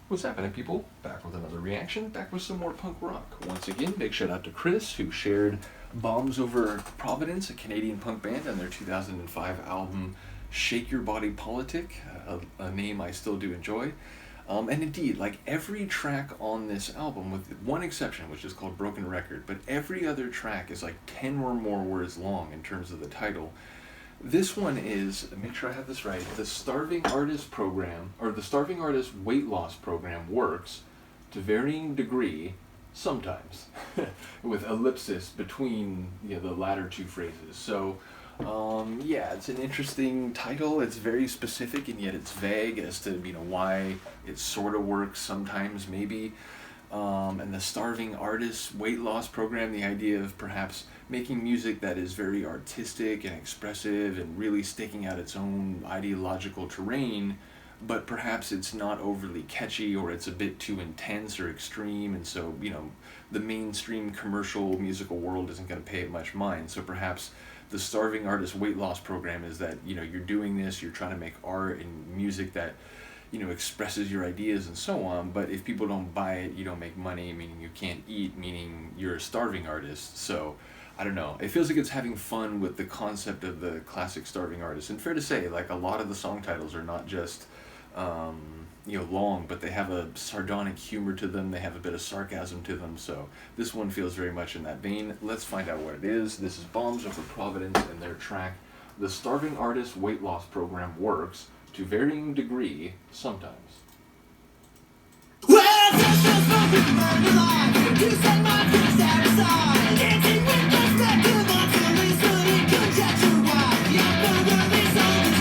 What's happening, people? Back with another reaction, back with some more punk rock. Once again, big shout out to Chris, who shared Bombs Over Providence, a Canadian punk band, on their 2005 album Shake Your Body Politic, a name I still do enjoy. And indeed, like every track on this album, with one exception, which is called Broken Record, but every other track is like 10 or more words long in terms of the title. This one is, make sure I have this right, the Starving Artist Program, or the Starving Artist Weight Loss Program works to varying degree, sometimes, with ellipsis between the latter two phrases. So, yeah, it's an interesting title. It's very specific and yet it's vague as to why it sort of works sometimes, maybe. And the Starving Artist Weight Loss Program, the idea of perhaps making music that is very artistic and expressive and really staking out its own ideological terrain, but perhaps it's not overly catchy or it's a bit too intense or extreme, and so, the mainstream commercial musical world isn't going to pay it much mind. So perhaps the Starving Artist Weight Loss Program is that, you're doing this, you're trying to make art and music that expresses your ideas and so on, but if people don't buy it, you don't make money, meaning you can't eat, meaning you're a starving artist. So, I don't know. It feels like it's having fun with the concept of the classic starving artist. And fair to say, like, a lot of the song titles are not just, long, but they have a sardonic humor to them, they have a bit of sarcasm to them, so this one feels very much in that vein. Let's find out what it is. This is Bombs Over Providence and their track, The Starving Artist Weight Loss Program Works to varying degree, sometimes. Well, just smoking burn alive. You set my fears aside. Dancing with perspective until it's really conjecture why. You're burning these souls,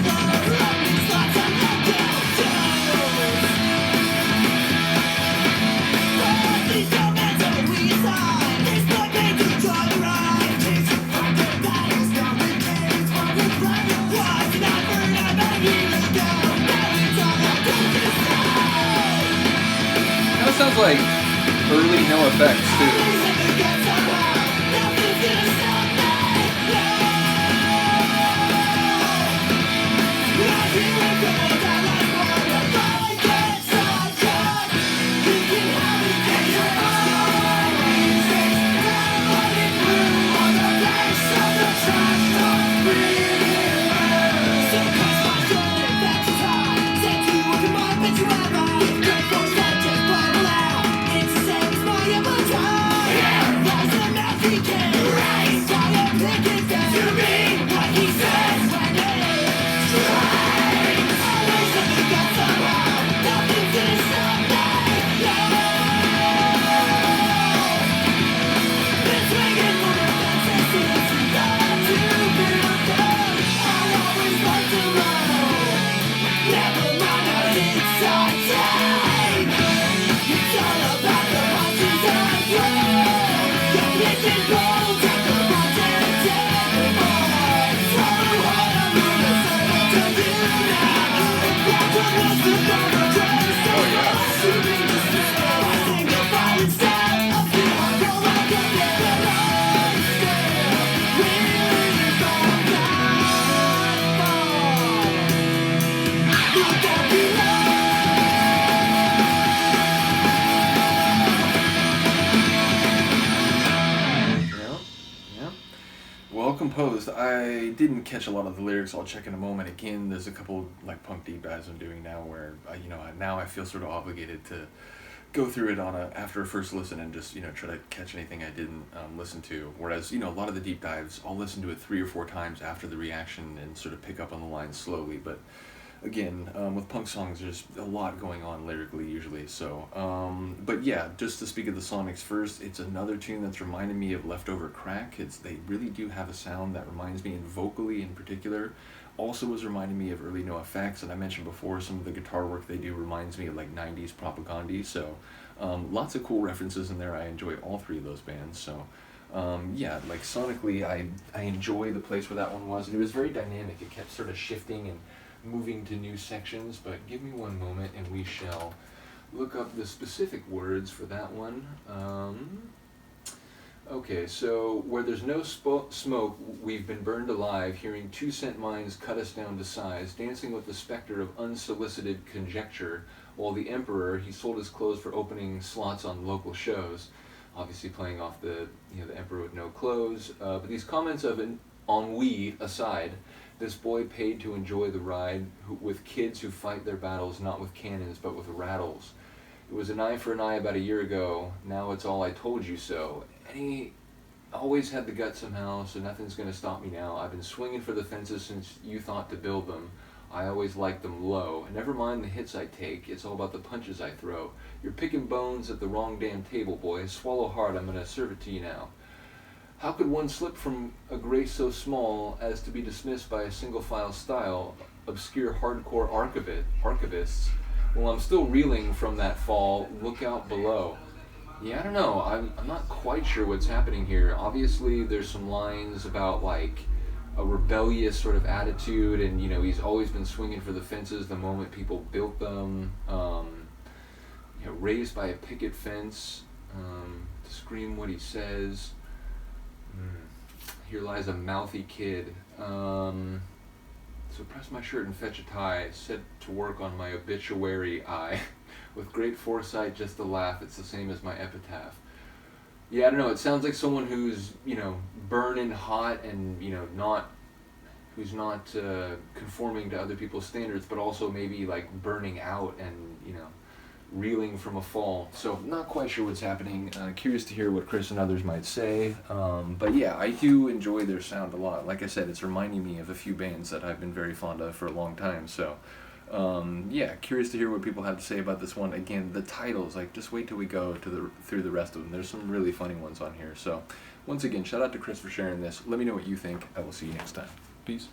running slots and lockdown shows. Well, these comments are we side. This blood made to draw the ride. Chasing fucking battles, down the gates, for the private wise. And I've heard about years ago. Now it's all I do to say. That sounds like early No Effects, too. Composed. I didn't catch a lot of the lyrics. I'll check in a moment. Again, there's a couple like punk deep dives I'm doing now where now I feel sort of obligated to go through it after a first listen and just try to catch anything I didn't listen to. Whereas a lot of the deep dives I'll listen to it 3 or 4 times after the reaction and sort of pick up on the lines slowly. But again, with punk songs, there's a lot going on lyrically usually. So, but yeah, just to speak of the sonics first, it's another tune that's reminded me of Leftover Crack. They really do have a sound that reminds me, and vocally in particular, also was reminding me of early No Effects. And I mentioned before, some of the guitar work they do reminds me of like 90s Propaganda. So, lots of cool references in there. I enjoy all 3 of those bands. So, yeah, like sonically, I enjoy the place where that one was, and it was very dynamic. It kept sort of shifting and moving to new sections, but give me one moment and we shall look up the specific words for that one. Okay, so where there's no smoke, we've been burned alive, hearing 2-cent mines cut us down to size, dancing with the specter of unsolicited conjecture, Well, the Emperor, he sold his clothes for opening slots on local shows, obviously playing off the the Emperor with no clothes. But these comments of ennui aside, this boy paid to enjoy the ride with kids who fight their battles not with cannons but with rattles. It was an eye for an eye about a year ago. Now it's all I told you so. And he always had the guts somehow, so nothing's going to stop me now. I've been swinging for the fences since you thought to build them. I always liked them low. And never mind the hits I take, it's all about the punches I throw. You're picking bones at the wrong damn table, boy. Swallow hard, I'm going to serve it to you now. How could one slip from a grace so small as to be dismissed by a single-file style, obscure hardcore archivists? Well, I'm still reeling from that fall. Look out below. Yeah, I don't know. I'm not quite sure what's happening here. Obviously, there's some lines about, like, a rebellious sort of attitude, and, he's always been swinging for the fences the moment people built them. Raised by a picket fence, to scream what he says. Here lies a mouthy kid. So press my shirt and fetch a tie. Set to work on my obituary eye. With great foresight, just a laugh. It's the same as my epitaph. Yeah, I don't know. It sounds like someone who's, burning hot and, who's not conforming to other people's standards, but also maybe like burning out and, reeling from a fall. So not quite sure what's happening. Curious to hear what Chris and others might say. But yeah, I do enjoy their sound a lot. Like I said, it's reminding me of a few bands that I've been very fond of for a long time. So yeah, curious to hear what people have to say about this one. Again, the titles, like, just wait till we go through the rest of them. There's some really funny ones on here. So once again, shout out to Chris for sharing this. Let me know what you think. I will see you next time. Peace.